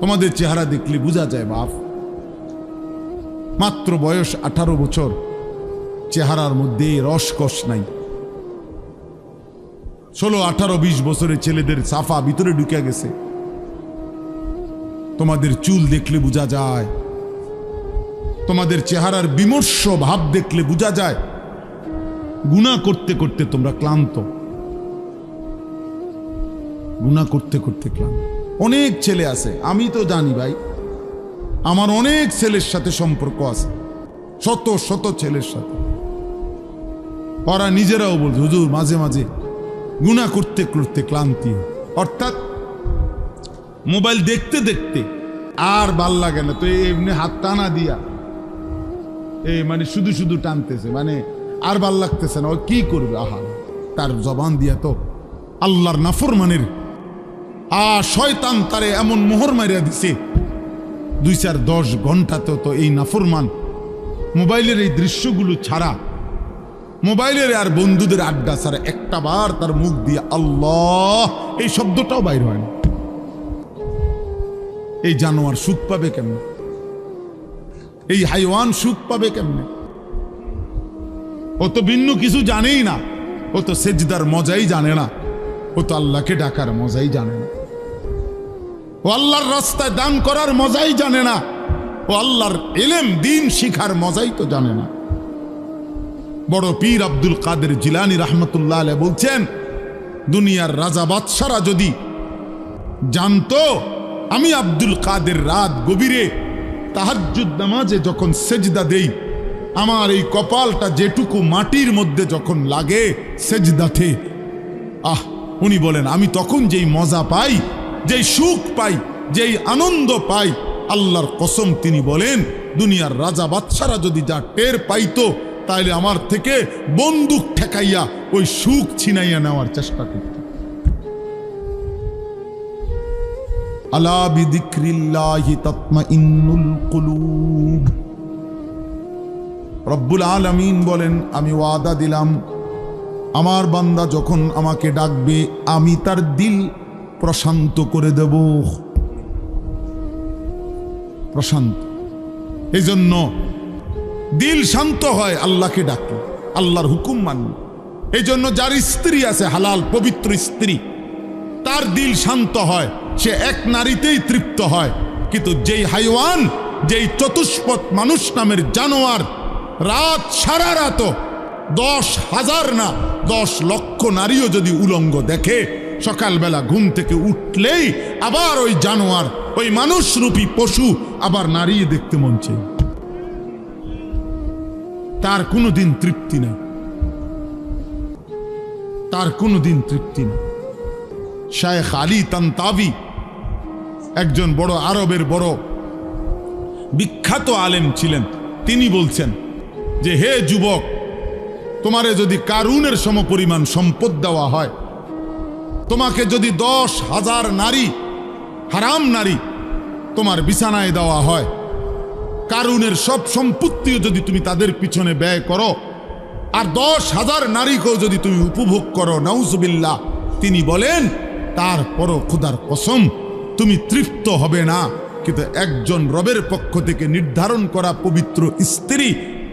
তোমাদের চেহারা দেখলে বোঝা যায় বাপ, মাত্র বয়স 18 বছর, চেহারার মধ্যে রসকস নাই। 16, 18, 20 বছরের ছেলেদের সাফা ভিতরে ঢুকে গেছে। তোমাদের চুল দেখলে বোঝা যায়, তোমাদের চেহারার বিমর্ষ ভাব দেখলে বোঝা যায় গুনাহ করতে করতে তোমরা ক্লান্ত, গুনাহ করতে করতে ক্লান্ত। অনেক ছেলে আছে, আমি তো জানি ভাই, আমার অনেক ছেলের সাথে সম্পর্ক আছে, শত শত ছেলের সাথে। ওরা নিজেরাও বলছে হুজুর মাঝে মাঝে গুনাহ করতে করতে ক্লান্তি, অর্থাৎ মোবাইল দেখতে দেখতে আর ভাল লাগে না, তো এমনি হাত টানা দিয়া মানে শুধু শুধু টানতেছে, মানে আর ভাল লাগতেছে না, ও কি করবে? আহা, তার জবান দিয়া তো আল্লাহর নাফরমানের শয়তান তারে এমন মোহর মারিয়া দিছে, 2-4-10 ঘন্টাতে তো এই নাফরমান মোবাইলের এই দৃশ্যগুলো ছাড়া, মোবাইলের আর বন্ধুদের আড্ডা ছাড়া একটা বার তার মুখ দিয়ে আল্লাহ এই শব্দটাও বাইর হয় না। এই জানোয়ার সুখ পাবে কেমনে? এই হাইওয়ান সুখ পাবে কেমনে? ও তো ভিন্ন কিছু জানেই না, ও তো সেজদার মজাই জানে না, ও তো আল্লাহকে ডাকার মজাই জানে না, ও আল্লাহর রাস্তায় দান করার মজাই জানে না, ও আল্লাহর ইলম দ্বীন শিখার মজাই তো জানে না। বড় পীর আব্দুল কাদের জিলানী রাহমাতুল্লাহ আলাইহি বলছেন, দুনিয়ার রাজা বাদশারা যদি জানতো আমি আব্দুল কাদের রাত গভীরে তাহাজ্জুদ নামাজে যখন সেজদা দেই, আমার এই কপালটা যেটুকু মাটির মধ্যে যখন লাগে সেজদাতে, উনি বলেন আমি তখন যেই মজা পাই, যেই সুখ পাই, যেই আনন্দ পাই, আল্লাহর কসম তিনি বলেন দুনিয়ার রাজা বাদশারা যদি যা টের পাইতো, তাইলে আমার থেকে বন্দুক ঠেকাইয়া ওই সুখ ছিনাইয়া নেওয়ার চেষ্টা করত। আলা বিযিকরিল্লাহি তাতমাইন্নুল কুলুব। রব্বুল আলামিন বলেন আমি ওয়াদা দিলাম আমার বান্দা যখন আমাকে ডাকবে আমি তার দিল প্রশান্ত করে দেব, প্রশান্ত। এই জন্য দিল শান্ত হয় আল্লাহকে ডাকলে, আল্লাহর হুকুম মানলে। এই জন্য যার স্ত্রী আছে হালাল পবিত্র স্ত্রী, তার দিল শান্ত হয়, সে এক নারীতেই তৃপ্ত হয়। কিন্তু যেই হাইওয়ান, যেই চতুষ্পদ মানুষ নামের জানোয়ার রাত সারা রাত 10,000 না 10 লক্ষ নারীও যদি উলঙ্গ দেখে, সকালবেলা ঘুম থেকে উঠলেই আবার ওই জানোয়ার, ওই মানুষরূপী পশু আবার নারী দেখতে মন চায়, তার কোনোদিন তৃপ্তি নেই, তার কোনোদিন তৃপ্তি নেই। শায়েখ আলী তানতাবি একজন বড় আরবের বড় বিখ্যাত আলেম ছিলেন, তিনি বলছেন যে হে যুবক, তোমারে যদি কারুনের সমপরিমাণ সম্পদ দেওয়া হয়, তোমাকে যদি 10,000 নারী, হারাম নারী তোমার বিছানায় দেওয়া হয়, কারুনের সব সম্পত্তিও যদি তুমি তাদের পিছনে ব্যয় করো, আর 10,000 নারীকেও যদি তুমি উপভোগ করো, নাউজুবিল্লাহ, তিনি বলেন তারপরও খোদার কসম তুমি তৃপ্ত হবে না। কিন্তু একজন রবের পক্ষ থেকে নির্ধারণ করা পবিত্র স্ত্রী,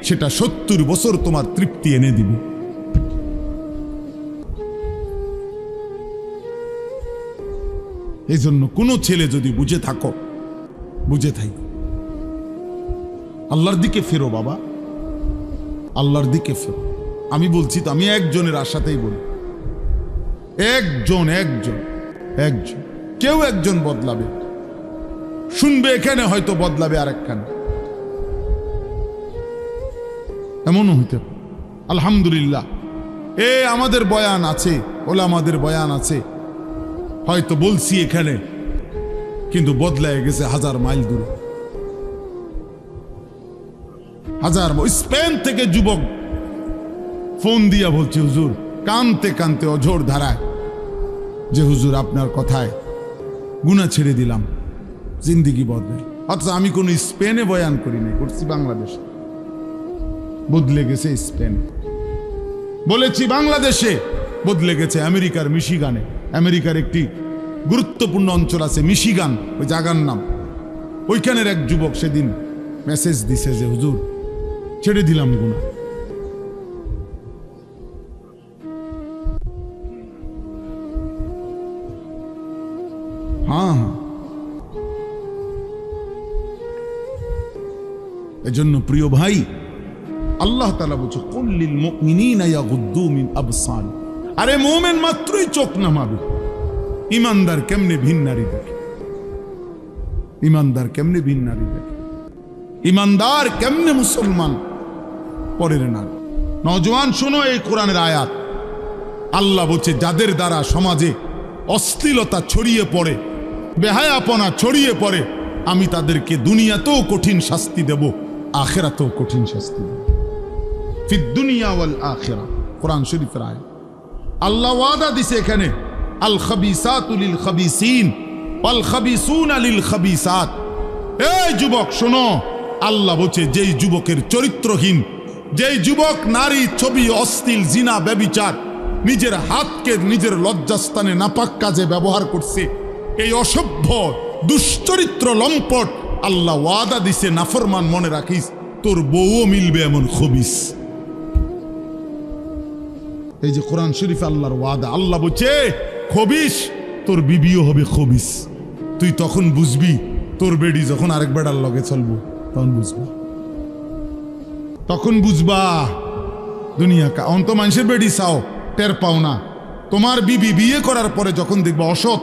সেটা 70 বছর তোমার তৃপ্তি এনে দিবে। এই জন্য কোনো ছেলে যদি বুঝে থাকো, বুঝে থাকো, আল্লাহর দিকে ফেরো বাবা, আল্লাহর দিকে ফেরো। আমি বলছি তো, আমি একজনের আশাতেই বলি, একজন একজন একজন কেউ একজন বদলাবে, শুনবে এখানে হয়তো বদলাবে আরেকখানে, এমনও হইতে পারে। আলহামদুলিল্লাহ আমাদের বয়ান আছে, ওলামাদের বয়ান আছে, হয়তো বলছি এখানে, কিন্তু বদলায় গেছে 1000 মাইল দূরে, 1000। স্পেন থেকে যুবক ফোন দিয়া বলছে হুজুর, কানতে কানতে অঝোর ধারায়, যে হুজুর আপনার কথায় গুনাহ ছেড়ে দিলাম, জিন্দিগি বদলে। অথচ আমি কোনো স্পেনে বয়ান করি নাই, করছি বাংলাদেশে। বদলে গেছে স্পেন, বলেছি বাংলাদেশে, বদলে গেছে আমেরিকার মিশিগানে, আমেরিকার একটি গুরুত্বপূর্ণ অঞ্চল আছে মিশিগান, ওই জায়গার নাম। ওইখানের এক যুবক সেদিন মেসেজ দিছে যে হুজুর ছেড়ে দিলাম গুনাহ। হ্যাঁ, এজন্য প্রিয় ভাই, আল্লাহ তাআলা বলছে কুল্লিল মুমিনিনা ইয়াগুদ্দু মিন আবসার। আরে মুমিন মাত্রই চোখ নামাবে, ইমানদার কেমনে ভিন নারী দেখে? ইমানদার কেমনে ভিন নারী দেখে? ইমানদার কেমনে মুসলমান পরের নারী? নওজওয়ান শোনো এই কোরআনের আয়াত। আল্লাহ বলছে যাদের দ্বারা সমাজে অশ্লীলতা ছড়িয়ে পড়ে, বেহায়াপনা ছড়িয়ে পড়ে, আমি তাদেরকে দুনিয়াতেও কঠিন শাস্তি দেব, আখিরাতেও কঠিন শাস্তি দেব। ফিদ দুনিয়া ওয়াল আখিরা, কোরআন শরীফের আয়াত। আল্লাহ ওয়াদা দিছে এখানে, আল খাবিসাতু লিল খাবিসিন ওয়াল খাবিসুনা লিল খাবিসাত। এই যুবক শোনো, আল্লাহ বলছে যেই যুবকের চরিত্রহীন, যেই যুবক নারী, ছবি, অশ্লীল, জিনা, ব্যভিচার, নিজের হাতকে নিজের লজ্জাস্থানে নাপাক কাজে ব্যবহার করছে, এই অসভ্য দুশ্চরিত্র লম্পট, আল্লাহ ওয়াদা দিছে নাফরমান, মনে রাখিস তোর বউও মিলবে এমন খবিস। এই যে কোরআন শরীফ আল্লাহর ওয়াদা, আল্লাহ বলছে খবিস, তোর বিবিও হবে খবিস। তুই তখন বুঝবি, তোর বেডি যখন আরেক বেড়ার লগে চলবো তখন বুঝবা, তখন বুঝবা দুনিয়া কা অন্ত মানুষের বেডি চাও টের পাও না। তোমার বিবি বিয়ে করার পরে যখন দেখবা অসৎ,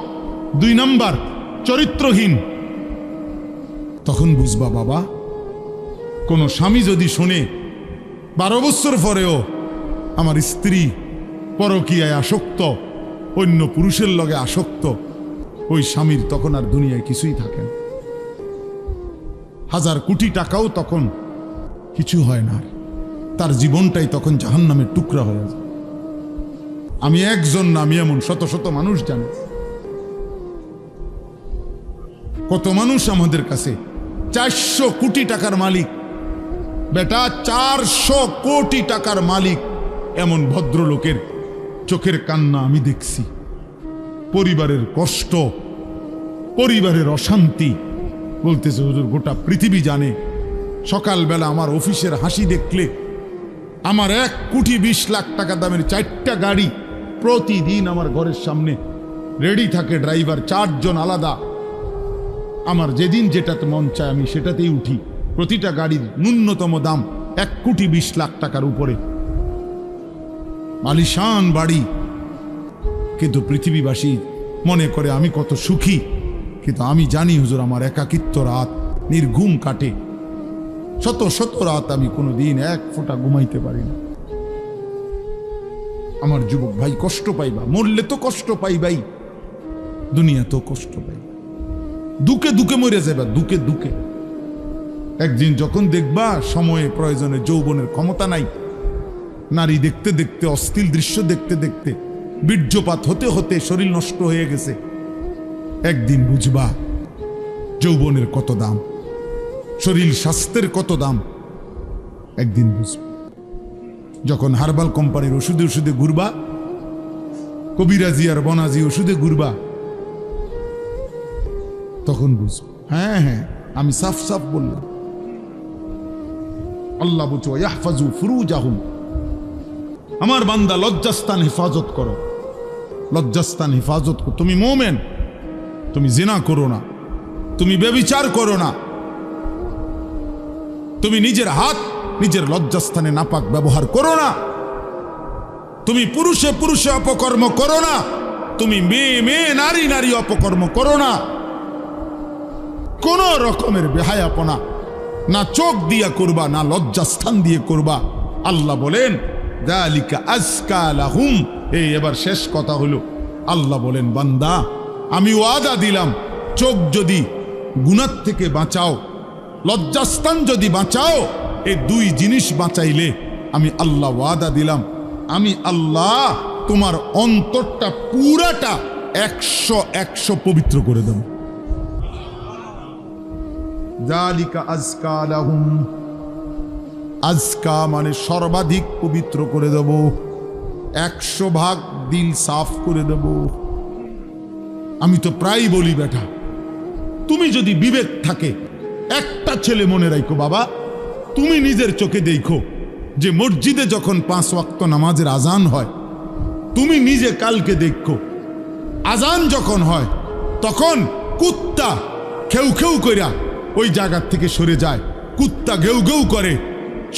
2 নাম্বার, চরিত্রহীন, তখন বুঝবা বাবা। কোন স্বামী যদি শুনে 12 বছর পরেও আমার স্ত্রী পরকীয়ায় আসক্ত, অন্য পুরুষের লগে আসক্ত, ওই স্বামীর তখন আর দুনিয়ায় কিছুই থাকে না। 1000 কোটি টাকাও তখন কিছু হয় না, তার জীবনটাই তখন জাহান্নামের টুকরা হয়ে যায়। আমি একজন না, আমি এমন শত শত মানুষ জানি। কত মানুষ আমাদের কাছে 400 কোটি টাকার মালিক, বেটা 400 কোটি টাকার মালিক, এমন ভদ্রলোকের চোখের কান্না আমি দেখছি। পরিবারের কষ্ট, পরিবারের অশান্তি, বলতেছে হুজুর গোটা পৃথিবী জানে। সকালবেলা আমার অফিসের হাসি দেখলে, আমার 1 কোটি 20 লাখ টাকা দামের 4টা গাড়ি প্রতিদিন আমার ঘরের সামনে রেডি থাকে, ড্রাইভার 4 জন আলাদা। আমার যেদিন যেটাতে মন চায় আমি সেটাতেই উঠি। প্রতিটা গাড়ির ন্যূনতম দাম 1 কোটি 20 লাখ টাকার উপরে, আলিশান বাড়ি। কিন্তু পৃথিবীবাসী মনে করে আমি কত সুখী, কিন্তু আমি জানি হুজুর আমার একাকিত্ব রাত নির্ঘুম কাটে। শত শত রাত আমি কোনোদিন 1 ফোঁটা ঘুমাইতে পারি না। আমার যুবক ভাই কষ্ট পাইবা, মরলে তো কষ্ট পাইবাই, দুনিয়া তো কষ্ট পাই, দুকে দুকে মরে যাবা, দুকে দুকে। একদিন যখন দেখবা সময়ে প্রয়োজনে যৌবনের ক্ষমতা নাই, নারী দেখতে দেখতে, অশ্লীল দৃশ্য দেখতে দেখতে, বীর্যপাত হতে হতে শরীর নষ্ট হয়ে গেছে, একদিন বুঝবা যৌবনের কত দাম, শরীর স্বাস্থ্যের কত দাম, একদিন বুঝবা। যখন হার্বাল কোম্পানির ওষুধে ওষুধে ঘুরবা, কবিরাজি আর বনাজি ওষুধে ঘুরবা, তখন বুঝবা। হ্যাঁ হ্যাঁ, আমি সাফ সাফ বললাম। আল্লাহ বলছে ইয়াহফাজু ফুরুজাহুম, আমার বান্দা লজ্জাস্থান হেফাজত করো, লজ্জাস্থান হেফাজত করো। তুমি মুমিন, তুমি জিনা করো না, তুমি ব্যভিচার করো না, তুমি নিজের হাত নিজের লজ্জাস্থানে নাপাক ব্যবহার করো না, তুমি পুরুষে পুরুষে অপকর্ম করো না, তুমি মেয়ে মেয়ে নারী নারী অপকর্ম করো না, কোন রকমের বেহায়াপনা না চোখ দিয়া করবা, না লজ্জাস্থান দিয়ে করবা। আল্লাহ বলেন যালিকা আজকা লাহুম। এই এবার শেষ কথা হলো, আল্লাহ বলেন বান্দা আমি ওয়াদা দিলাম, চোখ যদি গুনাহ থেকে বাঁচাও, লজ্জাস্থান যদি বাঁচাও, এই 2 জিনিস বাঁচাইলে আমি আল্লাহ ওয়াদা দিলাম, আমি আল্লাহ তোমার অন্তরটা পুরাটা 100 পবিত্র করে দেব। যালিকা আজকা লাহুম, আজকা মানে সর্বাধিক পবিত্র করে দেব, 100 ভাগ দিল সাফ করে দেব। আমি তো প্রায় বলি বেটা, তুমি যদি বিবেক থাকে, একটা ছেলে মনে রাখো বাবা, তুমি নিজের চোখে দেখো যে মসজিদে যখন 5 ওয়াক্ত নামাজের আজান হয়, তুমি নিজে কালকে দেখো আজান যখন হয় তখন কুত্তা খেউ খেউ কইরা ওই জায়গার থেকে সরে যায়, কুত্তা ঘেউ ঘেউ করে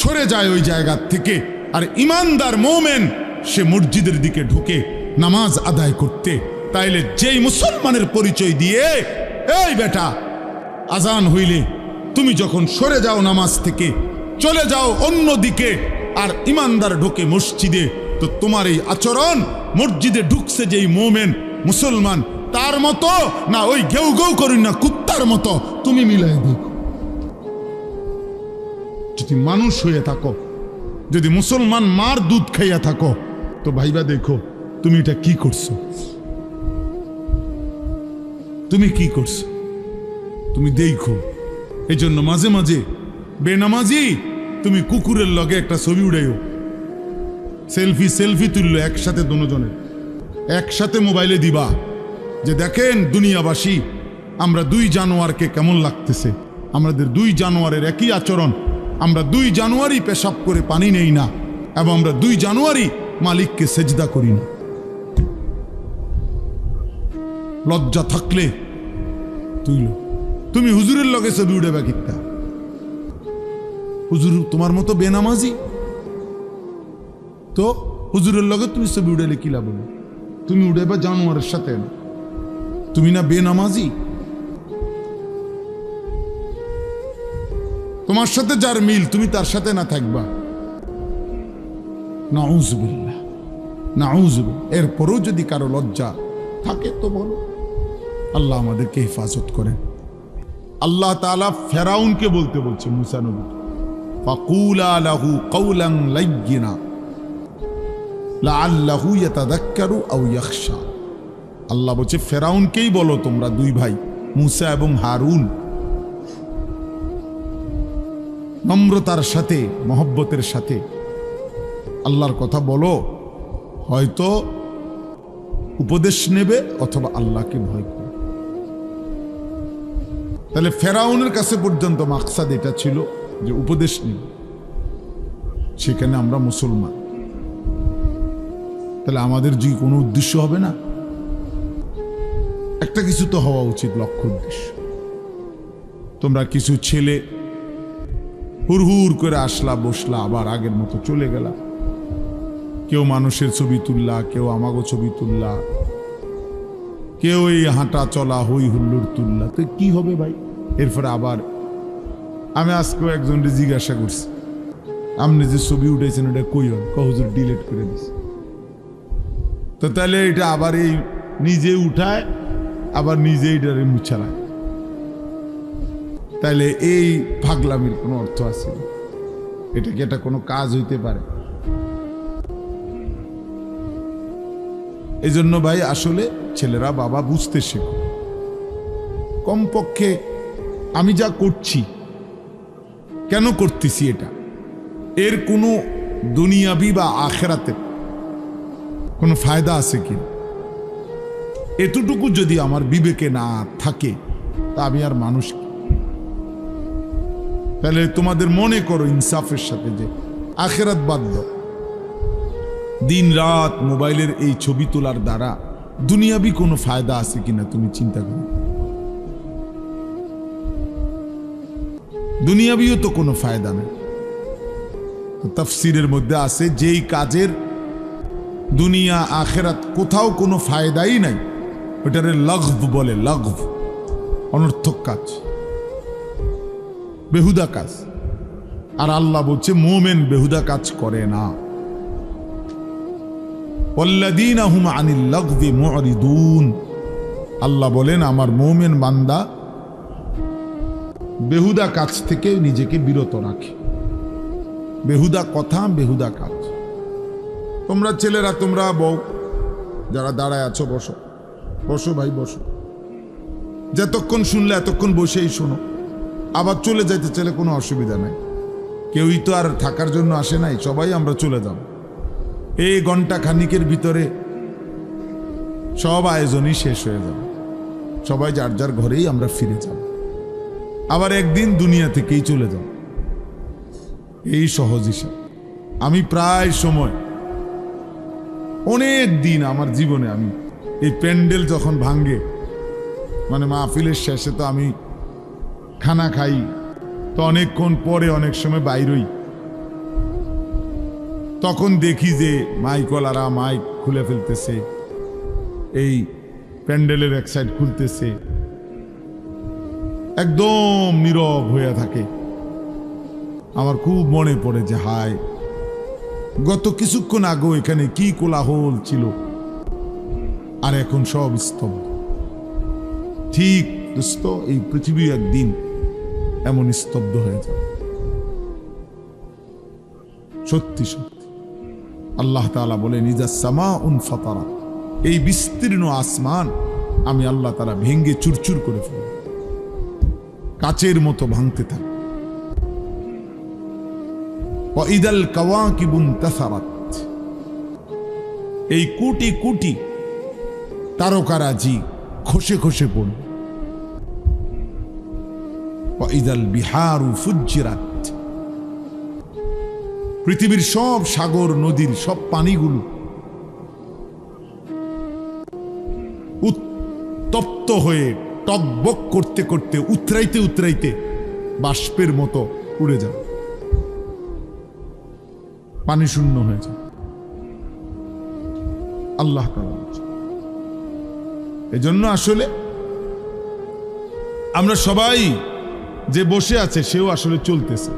সরে যায় ওই জায়গার থেকে, আর ইমানদার মোমেন সে মসজিদের দিকে ঢুকে নামাজ আদায় করতে। তাইলে যেই মুসলমানের পরিচয় দিয়ে, এই বেটা আজান হইলে তুমি যখন সরে যাও নামাজ থেকে, চলে যাও অন্য দিকে, আর ইমানদার ঢোকে মসজিদে, তো তোমার এই আচরণ মসজিদে ঢুকছে যেই মোমেন মুসলমান তার মতো না ওই ঘেউ ঘেউ করি না কুত্তার মতো, তুমি মিলাই দেখো। যদি মানুষ হয়ে থাকো, যদি মুসলমান মার দুধ খাইয়া থাকো, তো ভাইবা দেখো তুমি এটা কি করছো, তুমি কি করছো, তুমি দেখো। এই জন্য মাঝে মাঝে বেনামাজি তুমি কুকুরের লগে একটা ছবি উড়াইও, সেলফি তুললো একসাথে, দুজনের একসাথে মোবাইলে দিবা যে দেখেন দুনিয়াবাসী, আমরা 2 জানুয়ারকে কেমন লাগতেছে, আমাদের 2 জানুয়ারের একই আচরণ, আমরা 2 জানুয়ারি পেশাব করে পানি নেই না, এবং আমরা 2 জানুয়ারি মালিককে সেজদা করি না। লজ্জা থাকলে তুইল, তুমি হুজুরের লগে ছবি উড়াবে কিত্তা? হুজুর তোমার মতো বেনামাজি, তো হুজুরের লগে তুমি ছবি উড়াইলে কি লাভ হলো? তুমি উড়াইবা জানোয়ারের সাথে, তুমি না বেনামাজি। তোমার সাথে যার মিল তুমি তার সাথে না থাকবা, নাউজুবিল্লাহ নাউজুবিল্লাহ। এরপরও যদি কারো লজ্জা থাকে তো বলো, আল্লাহ আমাদেরকে হেফাজত করেন। আল্লাহ তাআলা ফেরাউনকে বলতে বলছে মুসা নবী, ফাকুলা লাহু কাওলান লায়্যিনা লাআল্লাহু ইয়াতাযাক্কারু আও ইয়াখশা। আল্লাহ বলছে ফেরাউনকেই বলো, তোমরা 2 ভাই মুসা এবং হারুন, নম্রতার সাথে মহব্বতের সাথে আল্লাহর কথা বলো, হয়তো উপদেশ নেবে অথবা আল্লাহকে ভয় করবে। তাহলে ফেরাউনের কাছে পর্যন্ত মাকসাদ এটা ছিল যে উপদেশ নেবে, সেখানে আমরা মুসলমান, তাহলে আমাদের যে কোনো উদ্দেশ্য হবে না, একটা কিছু তো হওয়া উচিত, লক্ষ্য উদ্দেশ্য। তোমরা কিছু ছেলে হুড়হুর করে আসলা, বসলা, আবার আগের মতো চলে গেলা, কেউ মানুষের ছবি তুললা, কেউ আমাগো ছবি তুললা, কেউ এই হাঁটা চলা হই হুল্লোড় তুললা, তো কি হবে ভাই? এরপরে আবার আমি আজকেও একজনকে জিজ্ঞাসা করছি, আপনি যে ছবি উঠেছেন ওটা কই হল? হুজুর ডিলিট করে দিছে। তো তাহলে এটা আবার এই নিজে উঠায়, আবার নিজে এটারে মুছালায়, তাহলে এই পাগলামির কোনো অর্থ আছে? এটা কি এটা কোনো কাজ হইতে পারে? এই জন্য ভাই আসলে ছেলেরা বাবা বুঝতে শেখো, কমপক্ষে আমি যা করছি কেন করতেছি, এটা এর কোনো দুনিয়াবি বা আখেরাতে কোনো ফায়দা আছে কি, এতটুকু যদি আমার বিবেকে না থাকে তা আমি আর মানুষ কি? তাহলে তোমাদের মনে করো ইনসাফের সাথে যে আখেরাত বাদ দাও, দিন রাত মোবাইলের এই ছবি তোলার দ্বারা দুনিয়াবি কোনো ফায়দা আছে কিনা তুমি চিন্তা করো। দুনিয়াবিও তো কোনো ফায়দা নেই। তাফসীরের মধ্যে আছে যেই কাজের দুনিয়া আখেরাত কোথাও কোনো ফায়দাই নাই, ওটারে লাগভ বলে, লাগভ, অনর্থক কাজ, বেহুদা কাজ। আর আল্লাহ বলছে মোমেন বেহুদা কাজ করে না। ওয়াল্লাযীনা হুম আনিল লাগভি মুরিদুন, আল্লাহ বলেন আমার মোমেন বান্দা বেহুদা কাজ থেকে নিজেকে বিরত রাখে, বেহুদা কথা, বেহুদা কাজ। তোমরা ছেলেরা, তোমরা বউ যারা দাঁড়ায় আছো, বসো বসো ভাই বসো, যতক্ষণ শুনলে এতক্ষণ বসেই শোনো, আবার চলে যাইতে চাইলে কোনো অসুবিধা নাই, কেউই তো আর থাকার জন্য আসে নাই, সবাই আমরা চলে যাব। এই ঘন্টা খানিকের ভিতরে সব আয়োজনই শেষ হয়ে যাবে। সবাই যার যার ঘরেই আমরা ফিরে যাব, আবার একদিন দুনিয়া থেকেই চলে যাব। এই সহজ হিসাব। আমি প্রায় সময় অনেক দিন আমার জীবনে আমি এই প্যান্ডেল যখন ভাঙ্গে, মানে মাহফিলের শেষে তো আমি খানা খাই, তো অনেকক্ষণ পরে অনেক সময় বাইরই, তখন দেখি যে মাইকওয়ালারা মাইক খুলে ফেলতেছে, এই প্যান্ডেলের এক সাইড খুলতেছে, একদম নীরব হয়ে থাকে। আমার খুব মনে পড়ে যে হায়, গত কিছুক্ষণ আগেও এখানে কি কোলাহল ছিল, আর এখন সব স্তব্ধ। ঠিক দোস্ত, এই পৃথিবী একদিন এমন স্তব্ধ হয়ে যাবে। সত্যি সত্যি আল্লাহ তাআলা বলেন, ইজা সামাউন ফাতারাত, এই বিস্তীর্ণ আসমান আমি আল্লাহ তাআলা ভেঙ্গে চুরচুর করে ফেলব, কাচের মতো ভাঙতে থাকে। ওয়া ইদাল কাওয়াকিবু ইনতাসারাত, এই কোটি কোটি তারকারাজি খসে খসে পড়ল। ওয়া ইদাল বিহারু ফুজ্জিরাত, পৃথিবীর সব সাগর নদীর সব পানিগুলো উত্তপ্ত হয়ে টকবক করতে করতে উতরাইতে উতরাইতে বাষ্পের মতো উড়ে যাবে, পানি শূন্য হয়ে যাবে। আল্লাহ তাআলা বলেছেন। এজন্য আসলে আমরা সবাই, যে বসে আছে সেও আসলে চলতেছে,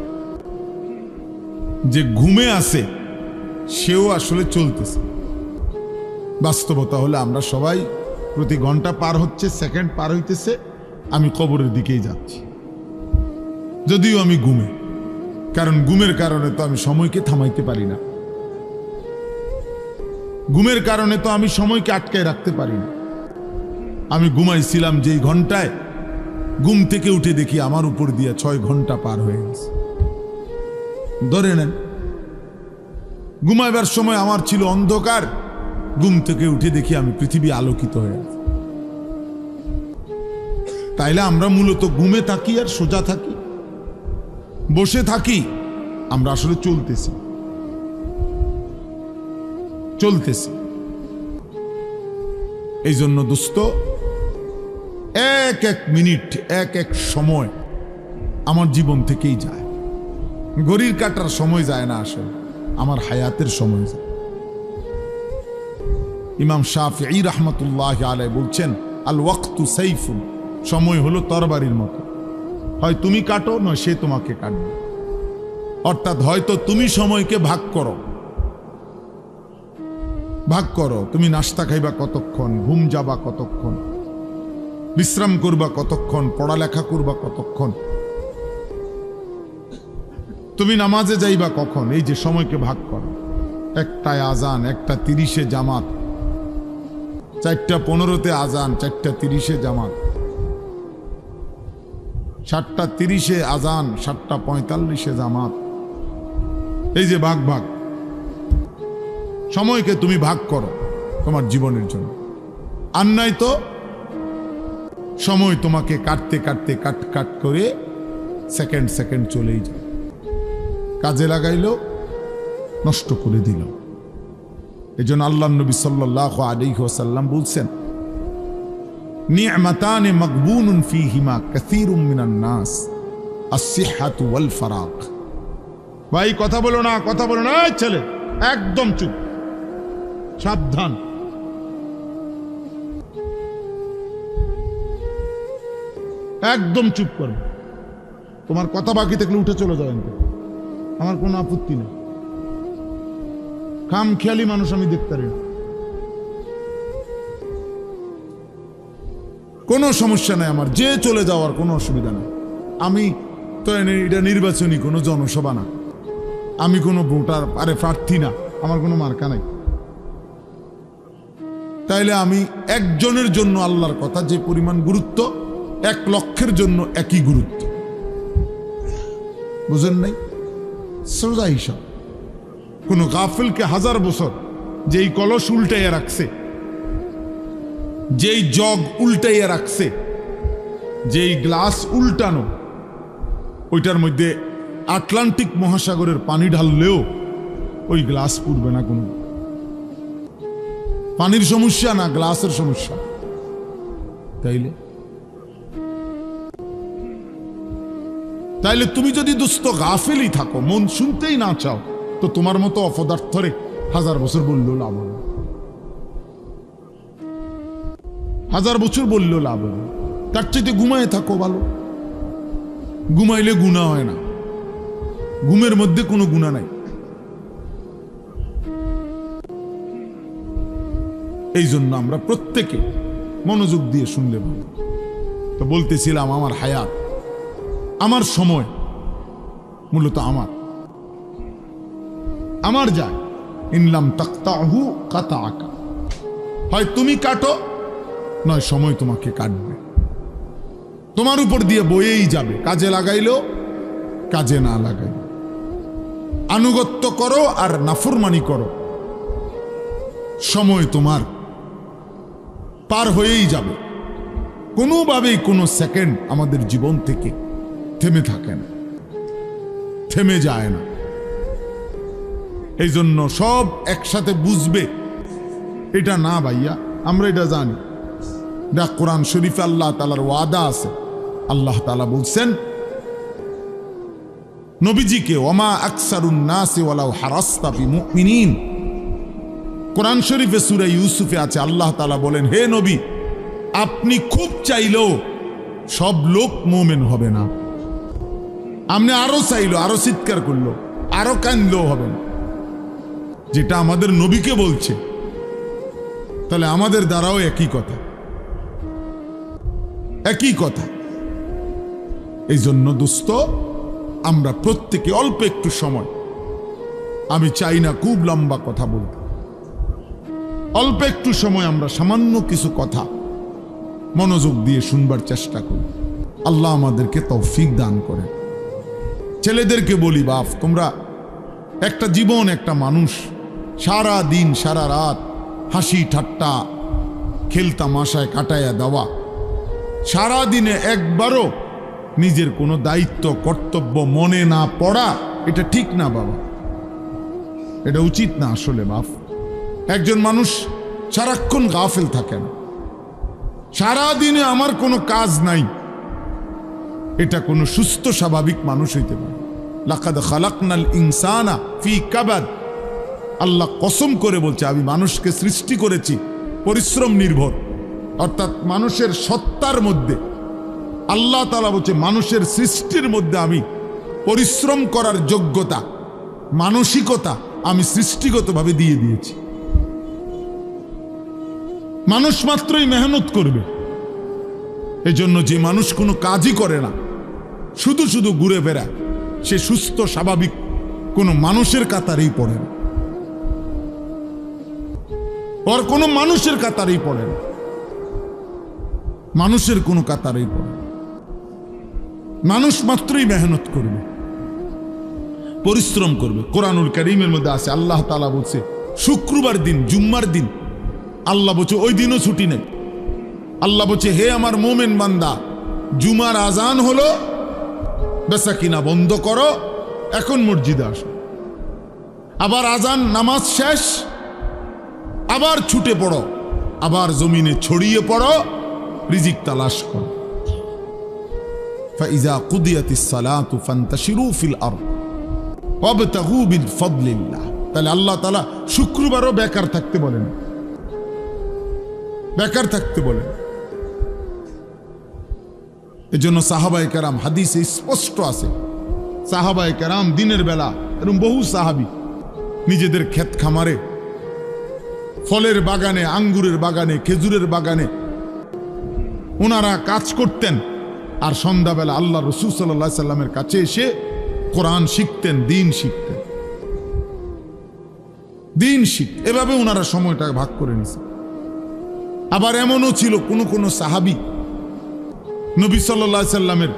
যে ঘুমে আছে সেও আসলে চলতেছে। বাস্তবতা হলে আমরা সবাই প্রতি ঘন্টা পার হচ্ছে, সেকেন্ড পার হইতেছে, আমি কবরের দিকেই যাচ্ছি, যদিও আমি ঘুমে। কারণ ঘুমের কারণে তো আমি সময়কে থামাইতে পারি না, ঘুমের কারণে তো আমি সময়কে আটকায় রাখতে পারি না। আমি ঘুমাইছিলাম যেই ঘন্টায়, ঘুম থেকে উঠে দেখি আমার উপর দিয়ে 6 ঘন্টা পার হয়ে গেছে। ধরে নেন, ঘুমাইবার সময় আমার ছিল অন্ধকার, ঘুম থেকে উঠে দেখি আমি পৃথিবী আলোকিত হয়ে আছে। তাইলে আমরা মূলত ঘুমে থাকি আর সোজা থাকি, বসে থাকি, আমরা আসলে চলতেছি চলতেছি। এই জন্য দোস্ত, এক এক মিনিট, এক এক সময় আমার জীবন থেকেই যায়। ঘড়ির কাটার সময় যায় না, আসলে আমার হায়াতের সময় যায়। ইমাম শাফিঈ রাহমাতুল্লাহি আলাইহি বলছেন, আল ওয়াক্তু সাইফুন, সময় হলো তরবারির মতো, হয় তুমি কাটো নয় সে তোমাকে কাটবে। অর্থাৎ হয়তো তুমি সময়কে ভাগ করো, তুমি নাস্তা খাইবা কতক্ষণ, ঘুম যাবা কতক্ষণ, বিশ্রাম করবা কতক্ষণ, পড়ালেখা করবা কতক্ষণ, তুমি নামাজে যাইবা কখন, এই যে সময়কে ভাগ করো। 1টায় আজান, 1:30 জামাত, 4:15 আজান, 4:30 জামাত, 7:30 আজান, 7:45 জামাত। এই যে ভাগ ভাগ, সময়কে তুমি ভাগ করো তোমার জীবনের জন্য। আর নাই তো সময় তোমাকে কাটতে কাটতে কাট কাট করে সেকেন্ড সেকেন্ড চলেই যায়, কাজে লাগাইলো নষ্ট করে দিল। এই জন্য আল্লাহ নবী সাল্লাল্লাহু আলাইহি ওয়াসাল্লাম বলছেন, নি'মাতানে মাগবুনুন ফীহিমা কাসীরুম মিনান নাস, আস-সিহহাতু ওয়াল ফারাগ। ভাই কথা বলো না, কথা বলো না, এই ছেলে একদম চুপ, সাবধান। একদম চুপ করো, তোমার কথা বাকি থাকলে উঠে চলে যাবেন, আমার কোনো আপত্তি নেই। খাম খেয়ালি মানুষ আমি দেখতে পারি না, কোনো সমস্যা নাই আমার, যে চলে যাওয়ার কোনো অসুবিধা নেই। আমি তো এটা নির্বাচনী কোনো জনসভা না, আমি কোনো ভোটার প্রার্থী না, আমার কোনো মার্কা নাই। তাইলে আমি একজনের জন্য আল্লাহর কথা যে পরিমাণ গুরুত্ব, 1 লক্ষের জন্য একই গুরুত্ব। বুঝেন নাই? সোজা হিসাব। কোন গাফিলকে 1000 বছর যেই কলস উল্টাইয়া রাখছে, যেই জগ উল্টাইয়া রাখছে, যেই গ্লাস উল্টানো, ওইটার মধ্যে আটলান্টিক মহাসাগরের পানি ঢাললেও ওই গ্লাস পুড়বে না। কোনো পানির সমস্যা না, গ্লাসের সমস্যা। তাইলে তুমি যদি দুস্থ গাফেলই থাকো, মন শুনতেই না চাও, তো তোমার মতো অপদার্থরে 1000 বছর বললেও লাভ হবে, 1000 বছর বললেও লাভ হবে। তার চাইতে ঘুমায় থাকো ভালো। ঘুমাইলে গুনাহ হয় না, ঘুমের মধ্যে কোনো গুনাহ নাই। এই জন্য আমরা প্রত্যেকে মনোযোগ দিয়ে শুনলে ভালো। তো বলতেছিলাম, আমার হায়াত, আমার সময় মূলত আমার যায়। ইনলাম তাকতাহু কাতাআকা, হয় তুমি কাটো, নয় সময় তোমাকে কাটবে, তোমার উপর দিয়ে বয়েই যাবে। কাজে লাগাইলো, কাজে না লাগাইলো, আনুগত্য করো আর নাফরমানি করো, সময় তোমার পার হয়েই যাবে। কোনোভাবেই কোনো সেকেন্ড আমাদের জীবন থেকে থেমে থাকে না, থেমে যায় না। এই জন্য সব একসাথে বুঝবে এটা না ভাইয়া, আমরা এটা জানি। এটা কোরআন শরীফে আল্লাহ তাআলার ওয়াদা আছে। আল্লাহ তাআলা বলছেন নবীজিকে, ওমা আকসারুন নাসি ওয়ালাউ হারাসতা বিমুমিনিন। কোরআন শরীফে সূরা ইউসুফে আছে, আল্লাহ তাআলা বলেন, হে নবী, আপনি খুব চাইলেও সব লোক মুমিন হবে না। আপনি আরো চাইলো, আরো চিৎকার করলো, আরো কান্দলেও হবে না। যেটা আমাদের নবীকে বলছে, তাহলে আমাদের দ্বারাও একই কথা, একই কথা। এই জন্য দোস্ত, আমরা প্রত্যেকে অল্প একটু সময়, আমি চাই না খুব লম্বা কথা বলতে, অল্প একটু সময় আমরা সামান্য কিছু কথা মনোযোগ দিয়ে শুনবার চেষ্টা করি। আল্লাহ আমাদেরকে তৌফিক দান করে। ছেলেদেরকে বলি, বাপ, তোমরা একটা জীবন, একটা মানুষ, সারা দিন সারা রাত হাসি ঠাট্টা খেল তামাশায় কাটাইয়া দেওয়া, সারা দিনে একবারও নিজের কোনো দায়িত্ব কর্তব্য মনে না পড়া, এটা ঠিক না বাবা, এটা উচিত না আসলে। বাপ, একজন মানুষ সারাক্ষণ গাফেল থাকে না, সারা দিনে আমার কোনো কাজ নাই, এটা কোনো সুস্থ স্বাভাবিক মানুষ হইতে পারে। লাকাদ খালাকনাল ইনসানা ফি কাবাদ, আল্লাহ কসম করে বলছে, আমি মানুষকে সৃষ্টি করেছি পরিশ্রম নির্ভর, অর্থাৎ মানুষের সত্তার মধ্যে আল্লাহ তাআলা বলছে, মানুষের সৃষ্টির মধ্যে আমি পরিশ্রম করার যোগ্যতা, মানসিকতা আমি সৃষ্টিগতভাবে দিয়ে দিয়েছি। মানুষ মাত্রই মেহনত করবে। এজন্য যে মানুষ কোনো কাজই করে না, শুধু শুধু ঘুরে বেড়ায়, সে সুস্থ স্বাভাবিক কোনো মানুষের কাতারেই পড়ে না, ওর কোনো মানুষের কাতারেই পড়ে না, মানুষের কোনো কাতারেই পড়ে না। মানুষ মাত্রই মেহনত করবে, পরিশ্রম করবে। কোরআনুল কারীমের মধ্যে আছে, আল্লাহ তাআলা বলছে, শুক্রবার দিন, জুম্মার দিন, আল্লাহ বলছে ওই দিনও ছুটি নেই। আল্লাহ বলছে, হে আমার মোমেন বান্দা, জুমার আজান হলো, বেচা কিনা বন্ধ করো, এখন মসজিদে আসো। আবার আজান, নামাজ শেষ, আবার ছুটে পড়ো, আবার জমিনে ছড়িয়ে পড়ো, রিজিক তালাশ করো। ফাইজা কুদিয়াতিস সালাতু ফান্তাশিরু ফিল আরদ ওয়াবতাগু মিন ফাদলিল্লাহ। তাহলে আল্লাহ তাআলা শুক্রবারও বেকার থাকতে বলেন, বেকার থাকতে বলেন। এজন্য সাহাবায়ে কেরাম, হাদিসে স্পষ্ট আছে, সাহাবায়ে কেরাম দিনের বেলা, এরকম বহু সাহাবী নিজেদের ক্ষেত খামারে, ফলের বাগানে, আঙ্গুরের বাগানে, খেজুরের বাগানে ওনারা কাজ করতেন, আর সন্ধ্যাবেলা আল্লাহ রাসূল সাল্লাল্লাহু আলাইহি সাল্লামের কাছে এসে কোরআন শিখতেন, দিন শিখতেন, দিন শিখতেন। এভাবে ওনারা সময়টা ভাগ করে নিয়েছে। আবার এমনও ছিল কোন সাহাবী নবী সাল্লাল্লাহু আলাইহি সাল্লামের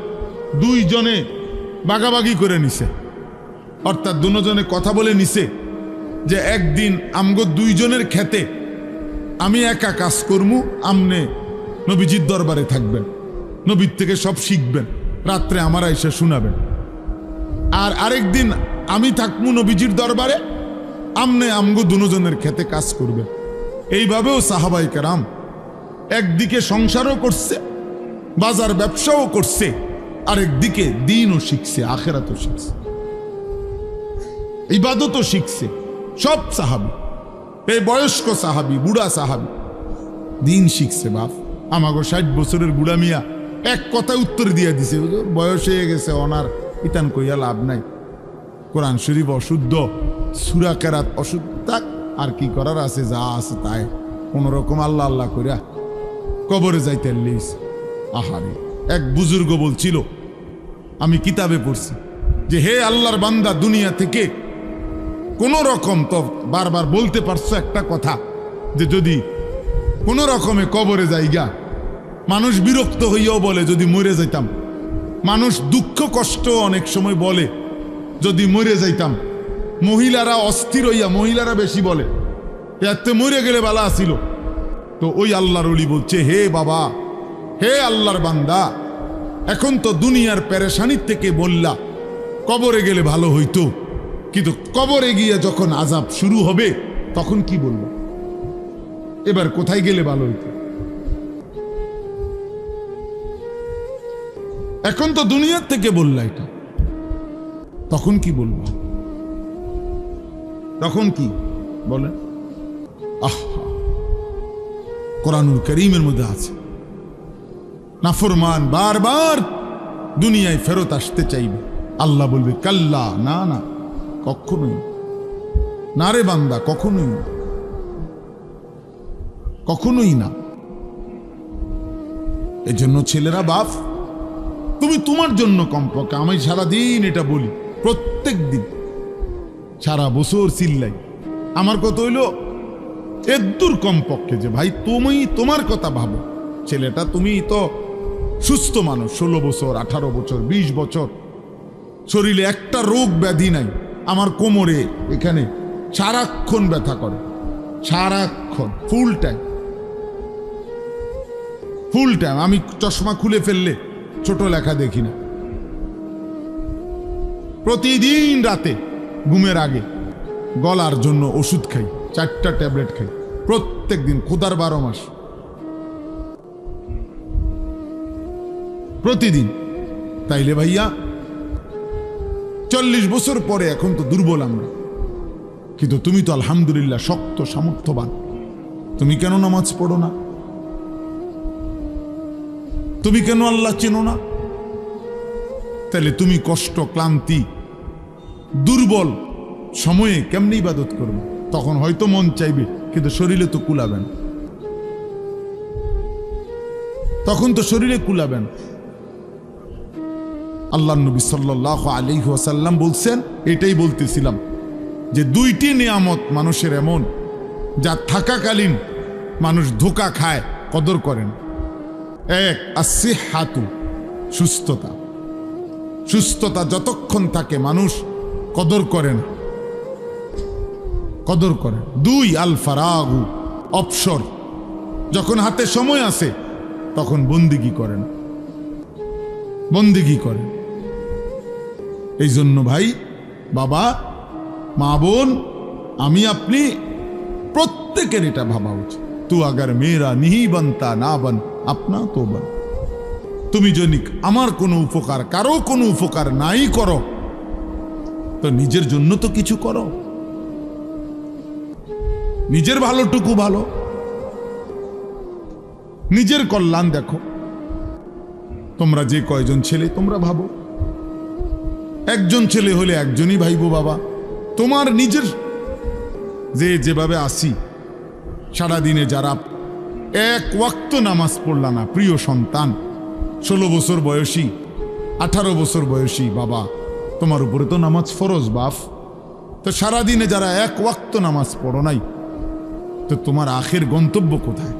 দুইজনে ভাগাভাগি করে নিছে, অর্থাৎ দুজনে কথা বলে নিছে যে একদিন আমগো দুইজনের খেতে আমি একা কাজ করমু, আমনে নবীজির দরবারে থাকবেন, নবীর থেকে সব শিখবেন, রাত্রে আমার এসে শোনাবেন। আর আরেকদিন আমি থাকমু নবীজির দরবারে, আমনে আমগো দুজনের খেতে কাজ করবে। এইভাবেও সাহাবায়ে কেরাম একদিকে সংসারও করছে, বাজার ব্যবসাও করছে, আরেকদিকে দ্বীনও শিখছে, আখিরাতও শিখছে, ইবাদতও শিখছে। সব সাহাবী, এই বয়স্ক সাহাবী, বুড়া সাহাবী দ্বীন শিখছে। বাপ আমাগো 60 বছরের বুড়া মিয়া এক কথা উত্তর দিয়ে দিছে, বয়স হয়ে গেছে, অনার ইতান কইয়া লাভ নাই, কোরআন শরীফ অশুদ্ধ, সূরা কেরাত অশুদ্ধ, থাক আর কি করার আছে, যা আছে তাই কোন রকম আল্লাহ আল্লাহ কইরা কবরে যাইতে লিস। আহারে, এক বুজুর্গ বলছিল, আমি কিতাবে পড়ছি যে হে আল্লাহর বান্দা, দুনিয়া থেকে কোন রকম, তো বারবার বলতে পারছো একটা কথা, যে যদি কোন রকমে কবরে যাইগা, মানুষ বিরক্ত হইয়াও বলে যদি মরে যাইতাম, মানুষ দুঃখ কষ্ট অনেক সময় বলে যদি মরে যাইতাম, মহিলারা অস্থির হইয়া, মহিলারা বেশি বলে এতে মরে গেলে বালা আসিল। তো ওই আল্লাহর ওলি বলছে, হে বাবা, হে আল্লাহর বান্দা, এখন তো দুনিয়ার পেরেশানির থেকে বললা কবরে গেলে ভালো হইতো, কিন্তু কবরে গিয়ে যখন আযাব শুরু হবে তখন কি বলবো? এবার কোথায় গেলে ভালো হইতো? এখন তো দুনিয়ার থেকে বললা এটা, তখন কি বলবো? তখন কি বলেন? কোরআনুল কারীমের মধ্যে আছে, নাফরমান বারবার দুনিয়ায় ফেরত আসতে চাইবে, আল্লাহ বলবে কাল্লা, না না, কখনোই না রে বান্দা, কখনোই না, কখনোই না। এজন্য ছেলেরা, বাপ তুমি তোমার জন্য কমপক্ষে, আমি সারাদিন এটা বলি, প্রত্যেক দিন সারা বছর চিল্লাই, আমার কথা হইল এদূর কমপক্ষে যে ভাই তুমি তোমার কথা ভাবো। ছেলেটা, তুমি তো সুস্থ মানুষ, 16 বছর, 18 বছর, 20 বছর, শরীরে একটা রোগ ব্যাধি নাই। আমার কোমরে এখানে সারাক্ষণ ব্যথা করে, সারাক্ষণ, ফুল টাইম। আমি চশমা খুলে ফেললে ছোট লেখা দেখি না। প্রতিদিন রাতে ঘুমের আগে গলার জন্য ওষুধ খাই, 4টা ট্যাবলেট খাই প্রত্যেক দিন, খোদার 12 মাস প্রতিদিন। তাইলে ভাইয়া 40 বছর পরে এখন তো দুর্বল আমরা, কিন্তু তুমি তো আলহামদুলিল্লাহ শক্ত সামর্থ্যবান। তুমি কেন নামাজ পড়ো না? তুমি কেন আল্লাহ চেনো না? তাহলে তুমি কষ্ট, ক্লান্তি, দুর্বল সময়ে কেমনি ইবাদত করবে? তখন হয়তো মন চাইবে, কিন্তু শরীরে তো কুলাবেন, তখন তো শরীরে কুলাবেন। আল্লাহ নবী সাল্লাল্লাহু আলাইহি ওয়াসাল্লাম বলছেন, এটাই বলতেছিলাম, যে 2টি নিয়ামত মানুষের এমন, যা থাকাকালীন মানুষ ধোঁকা খায়, কদর করেন। এক, আসিহাতু, সুস্থতা। সুস্থতা যতক্ষণ থাকে মানুষ কদর করেন, কদর করেন। 2, আল ফারাগু, অবসর। যখন হাতে সময় আছে তখন বন্দিগি করেন, বন্দিগি করেন। এই জন্য ভাই, বাবা, মা, বোন, আমি আপনি প্রত্যেকের এটা ভাবা উচিত। তু আগার মেরা নিহি বনতা না বন, আপনা তো বন। তুমি যদি আমার কোনো উপকার, কারো কোনো উপকার নাই করো, তো নিজের জন্য তো কিছু করো, নিজের ভালোটুকু ভালো, নিজের কল্যাণ দেখো। তোমরা যে কয়জন ছেলে, তোমরা ভাবো, একজন ছেলে হলে একজনই ভাইবো। বাবা, তোমার নিজের যেভাবে আসি, সারাদিনে যারা এক ওয়াক্ত নামাজ পড়লা না, প্রিয় সন্তান, 16 বছর বয়সী, 18 বছর বয়সী, বাবা, তোমার উপরে তো নামাজ ফরজ। বাপ, তো সারাদিনে যারা এক ওয়াক্ত নামাজ পড়ো নাই, তো তোমার আখের গন্তব্য কোথায়?